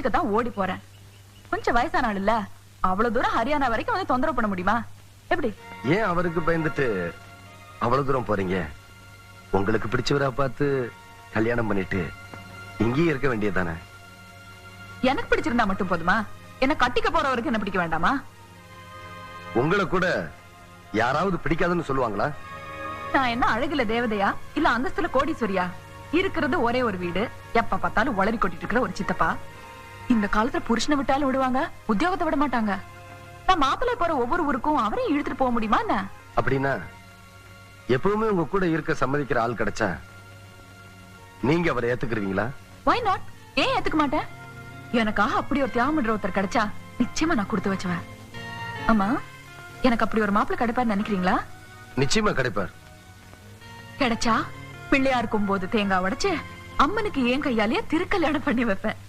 கட்டிக்கத்தான் ஓடி போறேன். கொஞ்சம் வயசான ஆள் இல்ல, அவ்வளவு தூரம் ஹரியானா வரைக்கும் வந்து தொந்தரவு பண்ண முடியுமா? எப்படி? ஏன் அவருக்கு பயந்துட்டு அவ்வளவு தூரம் போறீங்க? உங்களுக்கு பிடிச்சவரா பார்த்து கல்யாணம் பண்ணிட்டு இங்கேயே இருக்க வேண்டியதானே? எனக்கு பிடிச்சிருந்தா மட்டும் போதுமா? என்ன கட்டிக்க போறவருக்கு என்ன பிடிக்க வேண்டாமா? உங்களை கூட யாராவது பிடிக்காதுன்னு சொல்லுவாங்களா? நான் என்ன அழகுல தேவதையா இல்ல அந்தஸ்துல கோடீஸ்வரியா? இருக்கிறது ஒரே ஒரு வீடு, எப்ப பார்த்தாலும் உளறி கொட்டிட்டு இருக்கிற ஒரு சித்தப்பா. இந்த காலத்துல புருஷனை விட்டாலும் விடுவாங்க, உத்தியோகத்தை விட மாட்டாங்க. நான் மாப்பிள்ளை போற ஒவ்வொரு ஊருக்கும் அவரையும் இழுத்துட்டு போக முடியுமா என்ன? அப்படின்னா எப்பவுமே உங்க கூட இருக்க சம்மதிக்கிற ஆள் கிடைச்சா நீங்க அவரை ஏத்துக்குருவீங்களா? Why not? ஏன் ஏத்துக்க மாட்டேன்? எனக்காக அப்படி ஒரு தியாகம்ன்ற ஒருத்தர் கிடைச்சா நிச்சயமா நான் கொடுத்து வச்சுவேன். ஆமா, எனக்கு அப்படி ஒரு மாப்பிள்ளை கிடைப்பாரு நினைக்கிறீங்களா? நிச்சயமா கிடைப்பார். கிடைச்சா பிள்ளையா இருக்கும் போது தேங்காய் உடைச்சு அம்மனுக்கு ஏன் கையாலேயே திருக்கல்யாணம் பண்ணி வைப்பேன்.